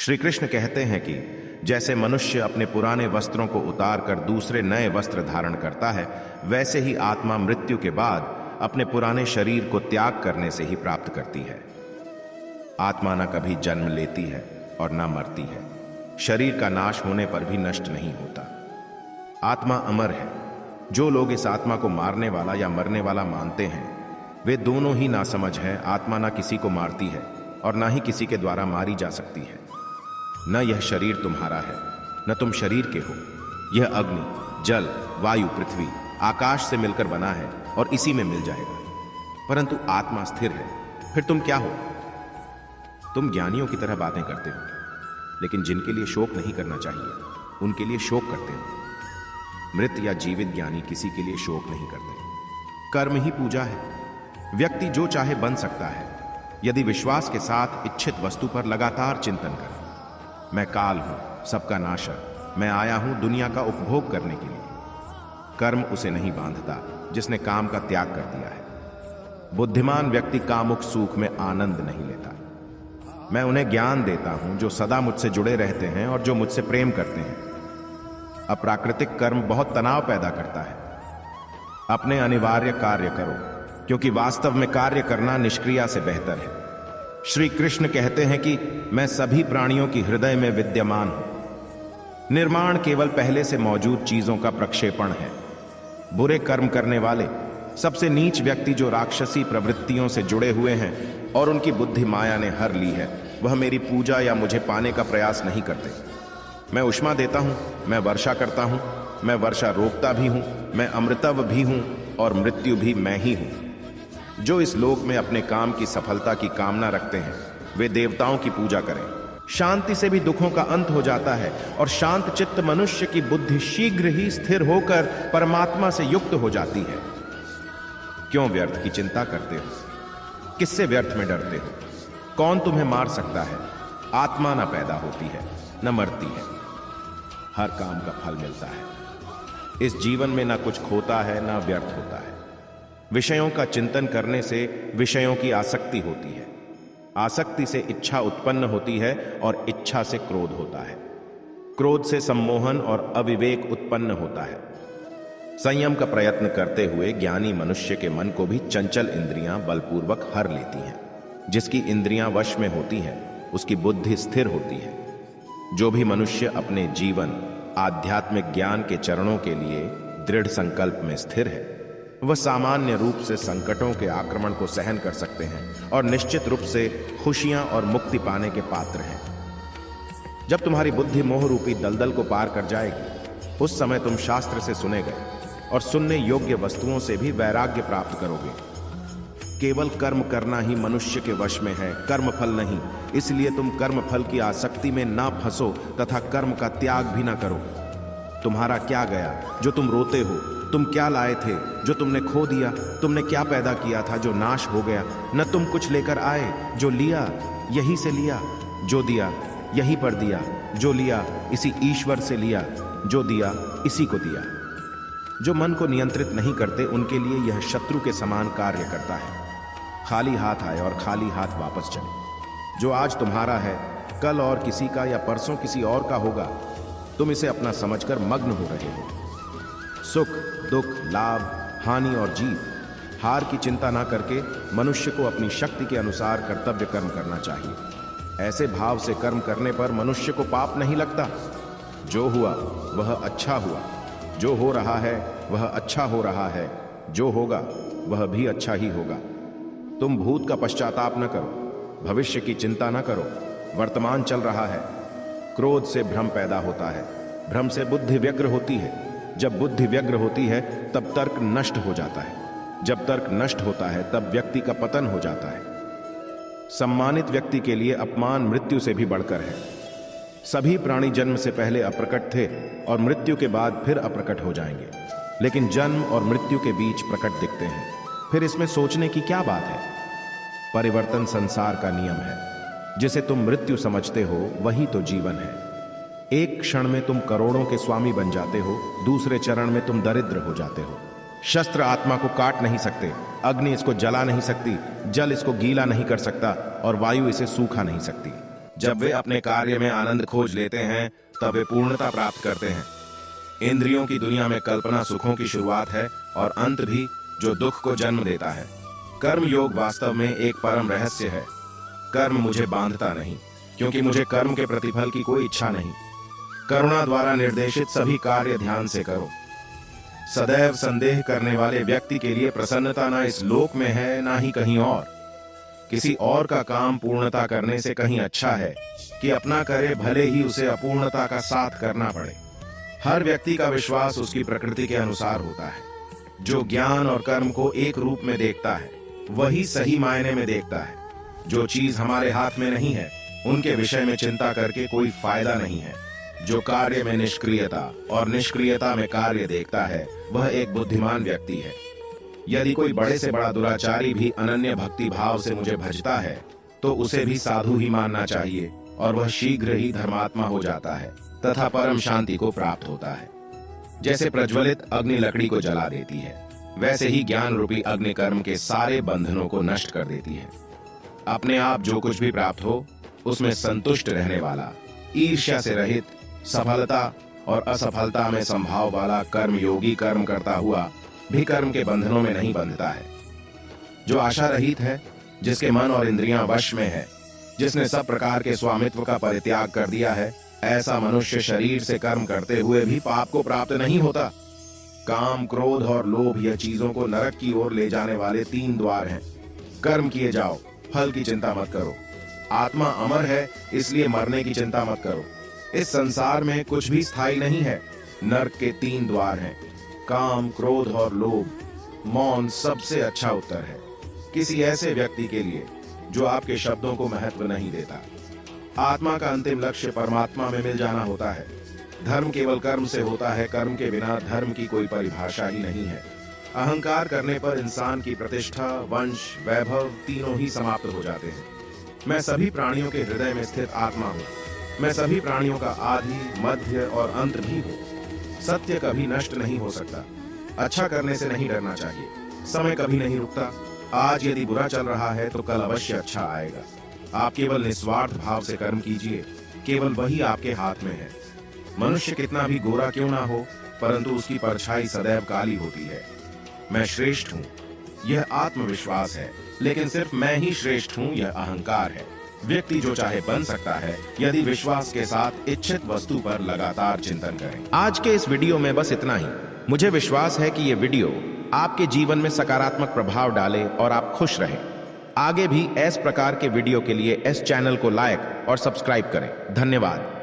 श्री कृष्ण कहते हैं कि जैसे मनुष्य अपने पुराने वस्त्रों को उतार कर दूसरे नए वस्त्र धारण करता है, वैसे ही आत्मा मृत्यु के बाद अपने पुराने शरीर को त्याग करने से ही प्राप्त करती है। आत्मा न कभी जन्म लेती है और न मरती है। शरीर का नाश होने पर भी नष्ट नहीं होता। आत्मा अमर है। जो लोग इस आत्मा को मारने वाला या मरने वाला मानते हैं, वे दोनों ही नासमझ हैं। आत्मा ना किसी को मारती है और ना ही किसी के द्वारा मारी जा सकती है। न यह शरीर तुम्हारा है, न तुम शरीर के हो। यह अग्नि, जल, वायु, पृथ्वी, आकाश से मिलकर बना है और इसी में मिल जाएगा। परंतु आत्मा स्थिर है। फिर तुम क्या हो? तुम ज्ञानियों की तरह बातें करते हो, लेकिन जिनके लिए शोक नहीं करना चाहिए उनके लिए शोक करते हो। मृत या जीवित ज्ञानी किसी के लिए शोक नहीं करते। कर्म ही पूजा है। व्यक्ति जो चाहे बन सकता है, यदि विश्वास के साथ इच्छित वस्तु पर लगातार चिंतन करे। मैं काल हूं, सबका नाशक। मैं आया हूं दुनिया का उपभोग करने के लिए। कर्म उसे नहीं बांधता जिसने काम का त्याग कर दिया है। बुद्धिमान व्यक्ति कामुक सुख में आनंद नहीं लेता। मैं उन्हें ज्ञान देता हूं जो सदा मुझसे जुड़े रहते हैं और जो मुझसे प्रेम करते हैं। अप्राकृतिक कर्म बहुत तनाव पैदा करता है। अपने अनिवार्य कार्य करो, क्योंकि वास्तव में कार्य करना निष्क्रिया से बेहतर है। श्री कृष्ण कहते हैं कि मैं सभी प्राणियों की हृदय में विद्यमान हूं। निर्माण केवल पहले से मौजूद चीजों का प्रक्षेपण है। बुरे कर्म करने वाले, सबसे नीच व्यक्ति जो राक्षसी प्रवृत्तियों से जुड़े हुए हैं और उनकी बुद्धि माया ने हर ली है, वह मेरी पूजा या मुझे पाने का प्रयास नहीं करते। मैं ऊष्मा देता हूं, मैं वर्षा करता हूं, मैं वर्षा रोकता भी हूं, मैं अमृतव भी हूं और मृत्यु भी मैं ही हूं। जो इस लोक में अपने काम की सफलता की कामना रखते हैं, वे देवताओं की पूजा करें। शांति से भी दुखों का अंत हो जाता है और शांत चित्त मनुष्य की बुद्धि शीघ्र ही स्थिर होकर परमात्मा से युक्त हो जाती है। क्यों व्यर्थ की चिंता करते हो? किससे व्यर्थ में डरते हो? कौन तुम्हें मार सकता है? आत्मा न पैदा होती है न मरती है। हर काम का फल मिलता है। इस जीवन में न कुछ खोता है न व्यर्थ होता है। विषयों का चिंतन करने से विषयों की आसक्ति होती है। आसक्ति से इच्छा उत्पन्न होती है और इच्छा से क्रोध होता है। क्रोध से सम्मोहन और अविवेक उत्पन्न होता है। संयम का प्रयत्न करते हुए ज्ञानी मनुष्य के मन को भी चंचल इंद्रियां बलपूर्वक हर लेती हैं। जिसकी इंद्रियां वश में होती हैं, उसकी बुद्धि स्थिर होती है। जो भी मनुष्य अपने जीवन आध्यात्मिक ज्ञान के चरणों के लिए दृढ़ संकल्प में स्थिर है, वह सामान्य रूप से संकटों के आक्रमण को सहन कर सकते हैं और निश्चित रूप से खुशियां और मुक्ति पाने के पात्र हैं। जब तुम्हारी बुद्धि मोह रूपी दलदल को पार कर जाएगी, उस समय तुम शास्त्र से सुने गए और सुनने योग्य वस्तुओं से भी वैराग्य प्राप्त करोगे। केवल कर्म करना ही मनुष्य के वश में है, कर्म फल नहीं। इसलिए तुम कर्म फल की आसक्ति में ना फंसो तथा कर्म का त्याग भी ना करो। तुम्हारा क्या गया जो तुम रोते हो? तुम क्या लाए थे जो तुमने खो दिया? तुमने क्या पैदा किया था जो नाश हो गया? न तुम कुछ लेकर आए। जो लिया यही से लिया, जो दिया यही पर दिया, जो लिया इसी ईश्वर से लिया, जो दिया इसी को दिया। जो मन को नियंत्रित नहीं करते, उनके लिए यह शत्रु के समान कार्य करता है। खाली हाथ आए और खाली हाथ वापस चले। जो आज तुम्हारा है, कल और किसी का या परसों किसी और का होगा। तुम इसे अपना समझकर मग्न हो रहे हो। सुख, दुख, लाभ, हानि और जीत, हार की चिंता ना करके मनुष्य को अपनी शक्ति के अनुसार कर्तव्य कर्म करना चाहिए। ऐसे भाव से कर्म करने पर मनुष्य को पाप नहीं लगता। जो हुआ वह अच्छा हुआ, जो हो रहा है वह अच्छा हो रहा है, जो होगा वह भी अच्छा ही होगा। तुम भूत का पश्चाताप न करो, भविष्य की चिंता न करो। वर्तमान चल रहा है। क्रोध से भ्रम पैदा होता है, भ्रम से बुद्धि व्यग्र होती है। जब बुद्धि व्यग्र होती है तब तर्क नष्ट हो जाता है। जब तर्क नष्ट होता है तब व्यक्ति का पतन हो जाता है। सम्मानित व्यक्ति के लिए अपमान मृत्यु से भी बढ़कर है। सभी प्राणी जन्म से पहले अप्रकट थे और मृत्यु के बाद फिर अप्रकट हो जाएंगे, लेकिन जन्म और मृत्यु के बीच प्रकट दिखते हैं। फिर इसमें सोचने की क्या बात है? परिवर्तन संसार का नियम है। जिसे तुम मृत्यु समझते हो वही तो जीवन है। एक क्षण में तुम करोड़ों के स्वामी बन जाते हो, दूसरे चरण में तुम दरिद्र हो जाते हो। शस्त्र आत्मा को काट नहीं सकते, अग्नि इसको जला नहीं सकती, जल इसको गीला नहीं कर सकता और वायु इसे सूखा नहीं सकती। जब वे अपने कार्य में आनंद खोज लेते हैं तब वे पूर्णता प्राप्त करते हैं। इंद्रियों की दुनिया में कल्पना सुखों की शुरुआत है और अंत भी, जो दुख को जन्म देता है। कर्म योग वास्तव में एक परम रहस्य है। कर्म मुझे बांधता नहीं, क्योंकि मुझे कर्म के प्रतिफल की कोई इच्छा नहीं। करुणा द्वारा निर्देशित सभी कार्य ध्यान से करो। सदैव संदेह करने वाले व्यक्ति के लिए प्रसन्नता न इस लोक में है, ना ही कहीं और। किसी और का काम पूर्णता करने से कहीं अच्छा है कि अपना करे, भले ही उसे अपूर्णता का साथ करना पड़े। हर व्यक्ति का विश्वास उसकी प्रकृति के अनुसार होता है। जो ज्ञान और कर्म को एक रूप में देखता है वही सही मायने में देखता है। जो चीज हमारे हाथ में नहीं है उनके विषय में चिंता करके कोई फायदा नहीं है। जो कार्य में निष्क्रियता और निष्क्रियता में कार्य देखता है वह एक बुद्धिमान व्यक्ति है। यदि कोई बड़े से बड़ा दुराचारी भी अनन्य भक्ति भाव से मुझे भजता है तो उसे भी साधु ही मानना चाहिए और वह शीघ्र ही धर्मात्मा हो जाता है तथा परम शांति को प्राप्त होता है। जैसे प्रज्वलित अग्नि लकड़ी को जला देती है, वैसे ही ज्ञान रूपी अग्नि कर्म के सारे बंधनों को नष्ट कर देती है। अपने आप जो कुछ भी प्राप्त हो उसमें संतुष्ट रहने वाला, ईर्ष्या से रहित, सफलता और असफलता में संभाव वाला कर्म योगी कर्म करता हुआ भी कर्म के बंधनों में नहीं बंधता है। जो आशा रहित है, जिसके मन और इंद्रियां वश में है, जिसने सब प्रकार के स्वामित्व का परित्याग कर दिया है, ऐसा मनुष्य शरीर से कर्म करते हुए भी पाप को प्राप्त नहीं होता। काम, क्रोध और लोभ यह चीजों को नरक की ओर ले जाने वाले 3 द्वार हैं। कर्म किए जाओ, फल की चिंता मत करो। आत्मा अमर है, इसलिए मरने की चिंता मत करो। इस संसार में कुछ भी स्थायी नहीं है। नरक के 3 द्वार हैं, काम, क्रोध और लोभ। मौन सबसे अच्छा उत्तर है किसी ऐसे व्यक्ति के लिए जो आपके शब्दों को महत्व नहीं देता। आत्मा का अंतिम लक्ष्य परमात्मा में मिल जाना होता है। धर्म केवल कर्म से होता है, कर्म के बिना धर्म की कोई परिभाषा ही नहीं है। अहंकार करने पर इंसान की प्रतिष्ठा, वंश, वैभव तीनों ही समाप्त हो जाते हैं। मैं सभी प्राणियों के हृदय में स्थित आत्मा हूँ। मैं सभी प्राणियों का आदि, मध्य और अंत भी हूँ। सत्य कभी नष्ट नहीं हो सकता। अच्छा करने से नहीं डरना चाहिए। समय कभी नहीं रुकता। आज यदि बुरा चल रहा है तो कल अवश्य अच्छा आएगा। आप केवल निस्वार्थ भाव से कर्म कीजिए, केवल वही आपके हाथ में है। मनुष्य कितना भी गोरा क्यों ना हो, परंतु उसकी परछाई सदैव काली होती है। मैं श्रेष्ठ हूँ, यह आत्मविश्वास है, लेकिन सिर्फ मैं ही श्रेष्ठ हूँ, यह अहंकार है। व्यक्ति जो चाहे बन सकता है यदि विश्वास के साथ इच्छित वस्तु पर लगातार चिंतन करें। आज के इस वीडियो में बस इतना ही। मुझे विश्वास है कि ये वीडियो आपके जीवन में सकारात्मक प्रभाव डाले और आप खुश रहें। आगे भी इस प्रकार के वीडियो के लिए इस चैनल को लाइक और सब्सक्राइब करें। धन्यवाद।